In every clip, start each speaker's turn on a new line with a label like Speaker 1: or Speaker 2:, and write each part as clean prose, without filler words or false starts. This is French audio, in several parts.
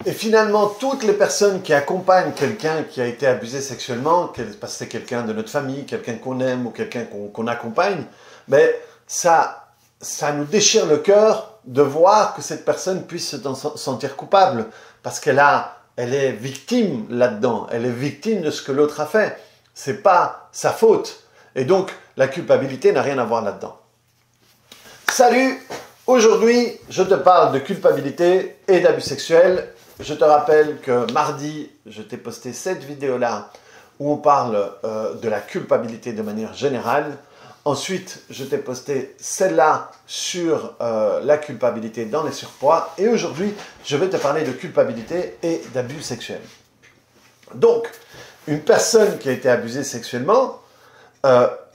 Speaker 1: Et finalement, toutes les personnes qui accompagnent quelqu'un qui a été abusé sexuellement, parce que c'est quelqu'un de notre famille, quelqu'un qu'on aime ou quelqu'un qu'on accompagne, ben, ça nous déchire le cœur de voir que cette personne puisse se sentir coupable, parce elle est victime là-dedans, elle est victime de ce que l'autre a fait. C'est pas sa faute. Et donc, la culpabilité n'a rien à voir là-dedans. Salut! Aujourd'hui, je te parle de culpabilité et d'abus sexuels. Je te rappelle que mardi, je t'ai posté cette vidéo-là où on parle de la culpabilité de manière générale. Ensuite, je t'ai posté celle-là sur la culpabilité dans les surpoids. Et aujourd'hui, je vais te parler de culpabilité et d'abus sexuels. Donc, une personne qui a été abusée sexuellement,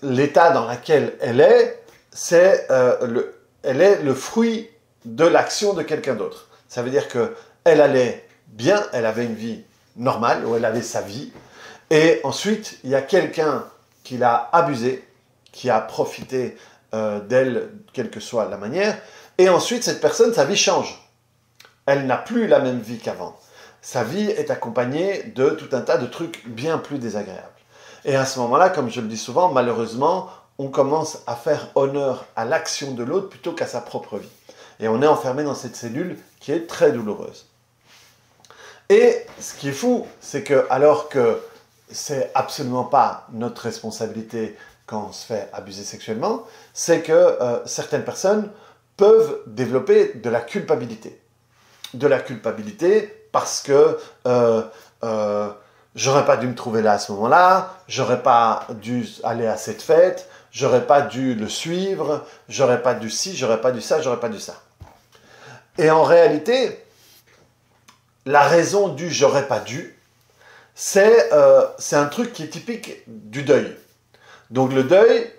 Speaker 1: l'état dans lequel elle est, elle est le fruit de l'action de quelqu'un d'autre. Ça veut dire qu'elle allait bien, elle avait une vie normale, où elle avait sa vie. Et ensuite, il y a quelqu'un qui l'a abusée, qui a profité d'elle, quelle que soit la manière. Et ensuite, cette personne, sa vie change. Elle n'a plus la même vie qu'avant. Sa vie est accompagnée de tout un tas de trucs bien plus désagréables. Et à ce moment-là, comme je le dis souvent, malheureusement, on commence à faire honneur à l'action de l'autre plutôt qu'à sa propre vie. Et on est enfermé dans cette cellule qui est très douloureuse. Et ce qui est fou, c'est que alors que c'est absolument pas notre responsabilité quand on se fait abuser sexuellement, c'est que certaines personnes peuvent développer de la culpabilité. De la culpabilité parce que j'aurais pas dû me trouver là à ce moment-là, j'aurais pas dû aller à cette fête, j'aurais pas dû le suivre, j'aurais pas dû ci, j'aurais pas dû ça, j'aurais pas dû ça. Et en réalité, la raison du j'aurais pas dû, c'est un truc qui est typique du deuil. Donc le deuil,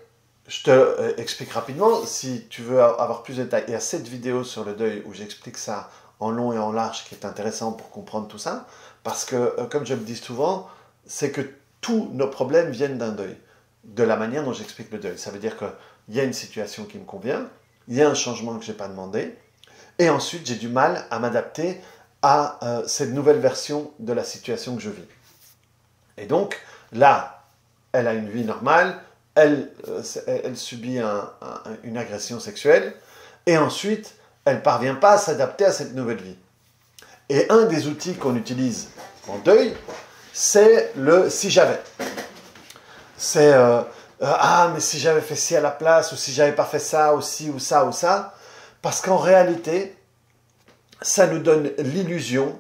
Speaker 1: je te explique rapidement, si tu veux avoir plus de détails, il y a cette vidéo sur le deuil où j'explique ça en long et en large qui est intéressant pour comprendre tout ça, parce que comme je le dis souvent, c'est que tous nos problèmes viennent d'un deuil, de la manière dont j'explique le deuil. Ça veut dire qu'il y a une situation qui me convient, il y a un changement que je n'ai pas demandé, et ensuite j'ai du mal à m'adapter à cette nouvelle version de la situation que je vis. Et donc, là, elle a une vie normale, elle subit une agression sexuelle, et ensuite, elle ne parvient pas à s'adapter à cette nouvelle vie. Et un des outils qu'on utilise en deuil, c'est le « si j'avais ». C'est ah, mais si j'avais fait ci à la place, ou si j'avais pas fait ça, ou ci, ou ça, ou ça. Parce qu'en réalité, ça nous donne l'illusion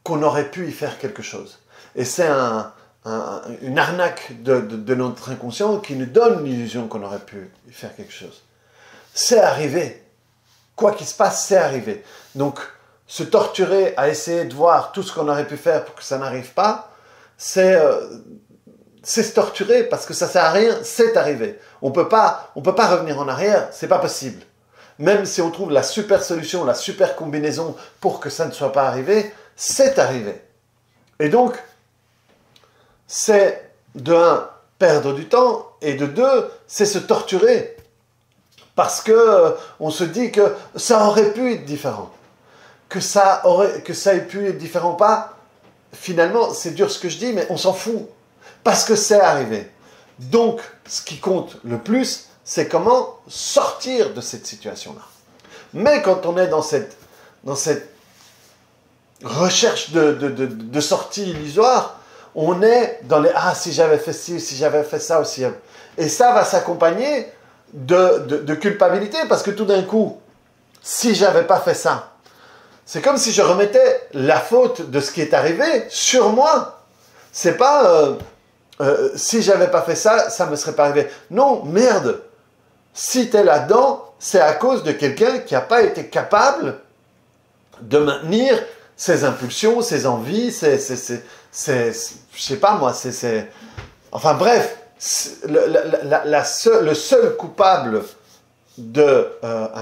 Speaker 1: qu'on aurait pu y faire quelque chose. Et c'est une arnaque de notre inconscient qui nous donne l'illusion qu'on aurait pu y faire quelque chose. C'est arrivé. Quoi qu'il se passe, c'est arrivé. Donc, se torturer à essayer de voir tout ce qu'on aurait pu faire pour que ça n'arrive pas, c'est se torturer parce que ça ne sert à rien, c'est arrivé. On peut pas revenir en arrière, c'est pas possible. Même si on trouve la super solution, la super combinaison pour que ça ne soit pas arrivé, c'est arrivé. Et donc, c'est de un, perdre du temps, et de deux, c'est se torturer. Parce que on se dit que ça aurait pu être différent. Que ça ait pu être différent ou pas, finalement, c'est dur ce que je dis, mais on s'en fout. Parce que c'est arrivé. Donc, ce qui compte le plus, c'est comment sortir de cette situation-là. Mais quand on est dans cette recherche de sortie illusoire, on est dans les « ah, si j'avais fait ci, si j'avais fait ça aussi ». Et ça va s'accompagner de culpabilité, parce que tout d'un coup, si j'avais pas fait ça, c'est comme si je remettais la faute de ce qui est arrivé sur moi. C'est pas si j'avais pas fait ça, ça me serait pas arrivé. Non, merde. Si tu es là-dedans, c'est à cause de quelqu'un qui n'a pas été capable de maintenir ses impulsions, ses envies, je sais pas moi, enfin bref, le seul coupable d'un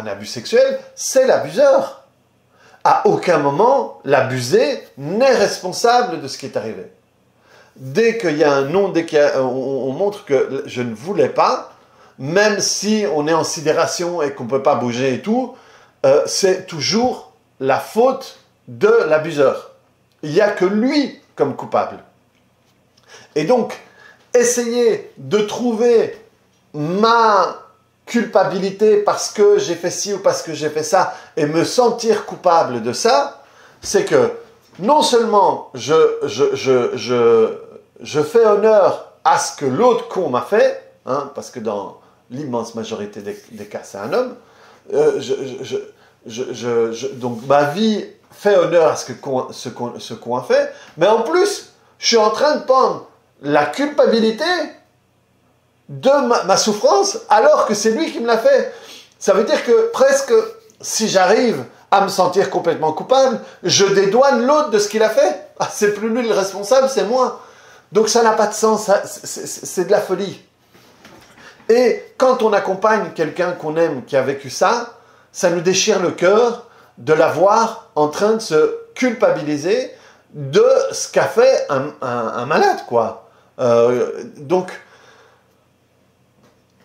Speaker 1: abus sexuel, c'est l'abuseur. À aucun moment, l'abusé n'est responsable de ce qui est arrivé. Dès qu'il y a un non, dès qu'on montre que je ne voulais pas, même si on est en sidération et qu'on ne peut pas bouger et tout, c'est toujours la faute de l'abuseur. Il n'y a que lui comme coupable. Et donc, essayer de trouver ma culpabilité parce que j'ai fait ci ou parce que j'ai fait ça et me sentir coupable de ça, c'est que non seulement je fais honneur à ce que l'autre con m'a fait, hein, parce que dans l'immense majorité des cas, c'est un homme, donc ma vie fait honneur à ce que ce con a fait, mais en plus, je suis en train de prendre la culpabilité de ma souffrance alors que c'est lui qui me l'a fait. Ça veut dire que presque, si j'arrive à me sentir complètement coupable, je dédouane l'autre de ce qu'il a fait. Ah, c'est plus lui le responsable, c'est moi. Donc ça n'a pas de sens, c'est de la folie. Et quand on accompagne quelqu'un qu'on aime qui a vécu ça, ça nous déchire le cœur de la voir en train de se culpabiliser de ce qu'a fait un malade, quoi. Donc,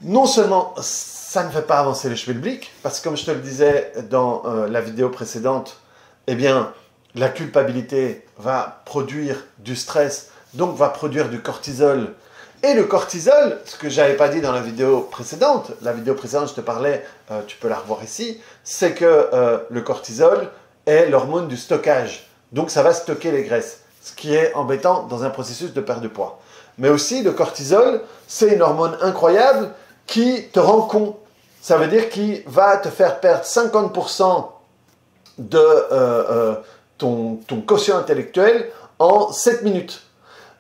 Speaker 1: non seulement ça ne fait pas avancer les schmilblick, parce que comme je te le disais dans la vidéo précédente, eh bien, la culpabilité va produire du stress, donc va produire du cortisol. Et le cortisol, ce que je n'avais pas dit dans la vidéo précédente, je te parlais, tu peux la revoir ici, c'est que le cortisol est l'hormone du stockage. Donc ça va stocker les graisses, ce qui est embêtant dans un processus de perte de poids. Mais aussi, le cortisol, c'est une hormone incroyable qui te rend con. Ça veut dire qu'il va te faire perdre 50% de ton quotient intellectuel en 7 minutes.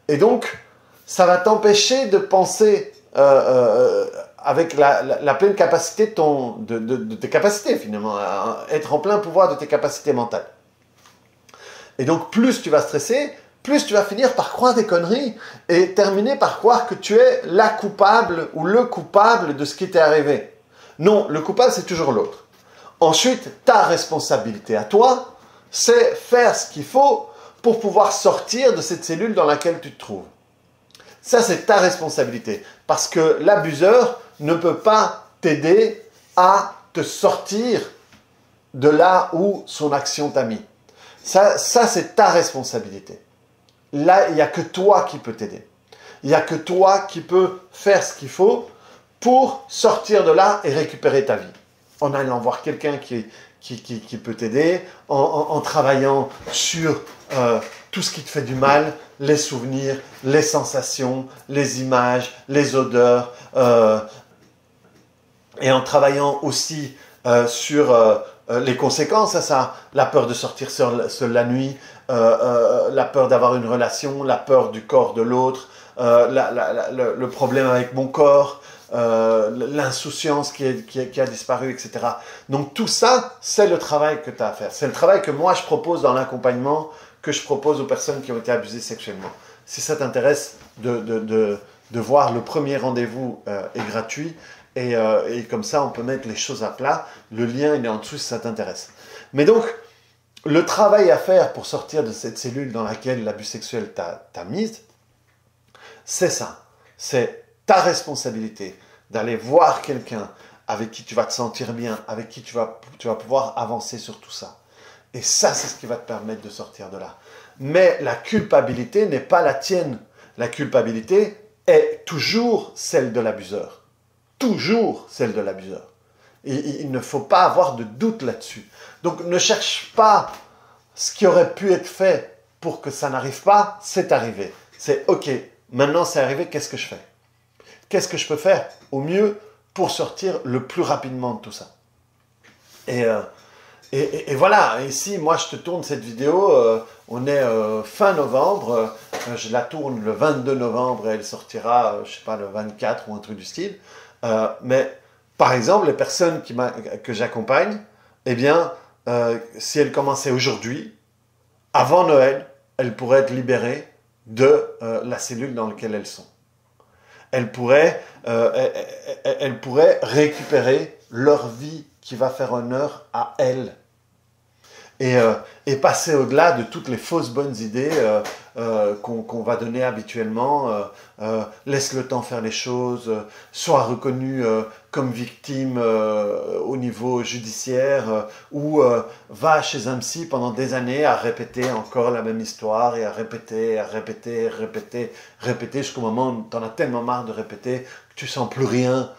Speaker 1: Et donc, ça va t'empêcher de penser avec la pleine capacité de tes capacités, finalement, à être en plein pouvoir de tes capacités mentales. Et donc, plus tu vas stresser, plus tu vas finir par croire des conneries et terminer par croire que tu es la coupable ou le coupable de ce qui t'est arrivé. Non, le coupable, c'est toujours l'autre. Ensuite, ta responsabilité à toi, c'est faire ce qu'il faut pour pouvoir sortir de cette cellule dans laquelle tu te trouves. Ça, c'est ta responsabilité. Parce que l'abuseur ne peut pas t'aider à te sortir de là où son action t'a mis. Ça c'est ta responsabilité. Là, il n'y a que toi qui peux t'aider. Il n'y a que toi qui peux faire ce qu'il faut pour sortir de là et récupérer ta vie. En allant voir quelqu'un qui peut t'aider, en travaillant sur tout ce qui te fait du mal, les souvenirs, les sensations, les images, les odeurs, et en travaillant aussi sur les conséquences à ça, la peur de sortir seul la nuit, la peur d'avoir une relation, la peur du corps de l'autre, le problème avec mon corps, l'insouciance qui a disparu, etc. Donc tout ça, c'est le travail que tu as à faire. C'est le travail que moi je propose dans l'accompagnement, que je propose aux personnes qui ont été abusées sexuellement. Si ça t'intéresse de voir, le premier rendez-vous est gratuit et comme ça on peut mettre les choses à plat. Le lien il est en dessous si ça t'intéresse. Mais donc, le travail à faire pour sortir de cette cellule dans laquelle l'abus sexuel t'a mise, c'est ça. C'est ta responsabilité d'aller voir quelqu'un avec qui tu vas te sentir bien, avec qui tu vas pouvoir avancer sur tout ça. Et ça, c'est ce qui va te permettre de sortir de là. Mais la culpabilité n'est pas la tienne. La culpabilité est toujours celle de l'abuseur. Toujours celle de l'abuseur. Et il ne faut pas avoir de doute là-dessus. Donc ne cherche pas ce qui aurait pu être fait pour que ça n'arrive pas, c'est arrivé. C'est ok, maintenant c'est arrivé, qu'est-ce que je fais? Qu'est-ce que je peux faire au mieux pour sortir le plus rapidement de tout ça? Et voilà, ici, moi je te tourne cette vidéo, on est fin novembre, je la tourne le 22 novembre et elle sortira, je sais pas, le 24 ou un truc du style. Mais par exemple, les personnes que j'accompagne, eh bien, si elles commençaient aujourd'hui, avant Noël, elles pourraient être libérées de la cellule dans laquelle elles sont. Elles pourraient récupérer leur vie qui va faire honneur à elles. et passer au-delà de toutes les fausses bonnes idées qu'on va donner habituellement. Laisse le temps faire les choses, sois reconnu comme victime au niveau judiciaire, ou va chez un psy pendant des années à répéter encore la même histoire et à répéter, jusqu'au moment où tu en as tellement marre de répéter que tu sens plus rien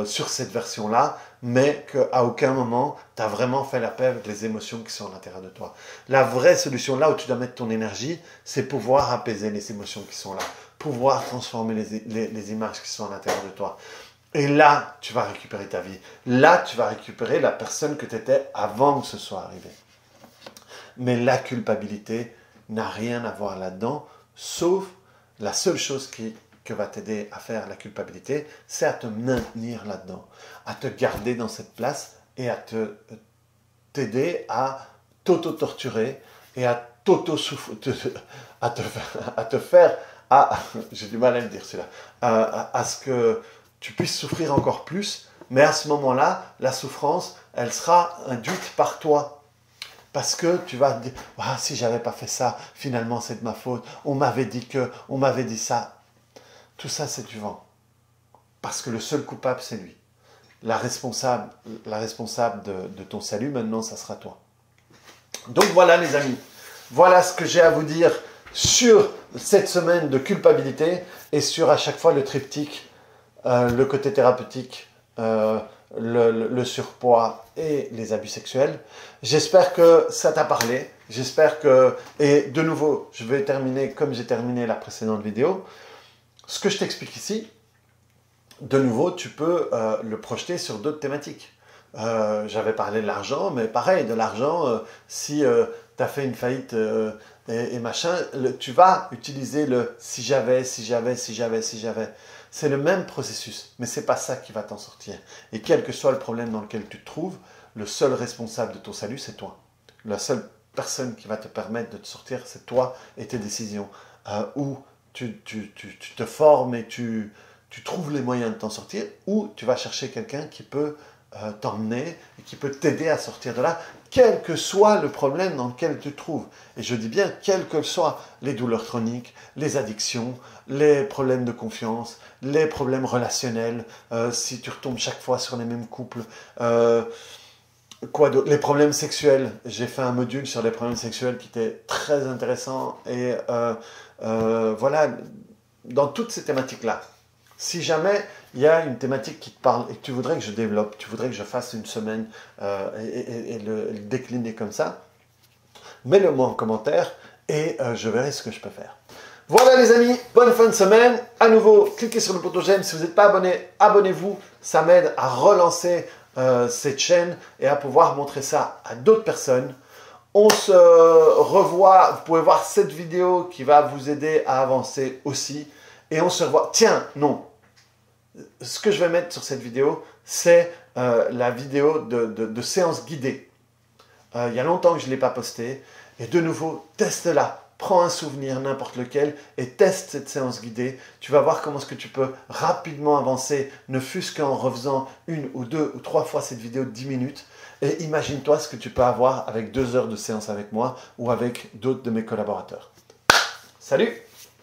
Speaker 1: sur cette version-là, mais qu'à aucun moment, tu as vraiment fait la paix avec les émotions qui sont à l'intérieur de toi. La vraie solution, là où tu dois mettre ton énergie, c'est pouvoir apaiser les émotions qui sont là, pouvoir transformer les images qui sont à l'intérieur de toi. Et là, tu vas récupérer ta vie. Là, tu vas récupérer la personne que tu étais avant que ce soit arrivé. Mais la culpabilité n'a rien à voir là-dedans, sauf la seule chose que va t'aider à faire la culpabilité, c'est à te maintenir là-dedans, à te garder dans cette place et à t'aider à t'auto-torturer et à te faire, j'ai du mal à le dire celui-là, à ce que tu puisses souffrir encore plus, mais à ce moment-là, la souffrance, elle sera induite par toi. Parce que tu vas te dire, ah, si j'avais pas fait ça, finalement c'est de ma faute, on m'avait dit ça. Tout ça, c'est du vent. Parce que le seul coupable, c'est lui. La responsable de ton salut, maintenant, ça sera toi. Donc voilà, les amis. Voilà ce que j'ai à vous dire sur cette semaine de culpabilité et sur à chaque fois le triptyque, le côté thérapeutique, le surpoids et les abus sexuels. J'espère que ça t'a parlé. J'espère que... Et de nouveau, je vais terminer comme j'ai terminé la précédente vidéo. Ce que je t'explique ici, de nouveau, tu peux le projeter sur d'autres thématiques. J'avais parlé de l'argent, mais pareil, de l'argent, si tu as fait une faillite et machin, tu vas utiliser le si j'avais. C'est le même processus, mais ce n'est pas ça qui va t'en sortir. Et quel que soit le problème dans lequel tu te trouves, le seul responsable de ton salut, c'est toi. La seule personne qui va te permettre de te sortir, c'est toi et tes décisions. Ou tu te formes et tu trouves les moyens de t'en sortir, ou tu vas chercher quelqu'un qui peut t'emmener et qui peut t'aider à sortir de là, quel que soit le problème dans lequel tu te trouves. Et je dis bien, quels que soient les douleurs chroniques, les addictions, les problèmes de confiance, les problèmes relationnels, si tu retombes chaque fois sur les mêmes couples, quoi d'autre, les problèmes sexuels. J'ai fait un module sur les problèmes sexuels qui était très intéressant. Et voilà, dans toutes ces thématiques-là, si jamais il y a une thématique qui te parle et que tu voudrais que je développe, tu voudrais que je fasse une semaine et le décliner comme ça, mets-le moi en commentaire et je verrai ce que je peux faire. Voilà les amis, bonne fin de semaine. À nouveau, cliquez sur le bouton j'aime. Si vous n'êtes pas abonné, abonnez-vous. Ça m'aide à relancer cette chaîne et à pouvoir montrer ça à d'autres personnes. On se revoit, vous pouvez voir cette vidéo qui va vous aider à avancer aussi. Et on se revoit, tiens, non. Ce que je vais mettre sur cette vidéo, c'est la vidéo de séance guidée. Il y a longtemps que je ne l'ai pas postée. Et de nouveau, teste-la. Prends un souvenir, n'importe lequel, et teste cette séance guidée. Tu vas voir comment est-ce que tu peux rapidement avancer, ne fût-ce qu'en refaisant 1 ou 2 ou 3 fois cette vidéo de 10 minutes. Et imagine-toi ce que tu peux avoir avec 2 heures de séance avec moi ou avec d'autres de mes collaborateurs. Salut!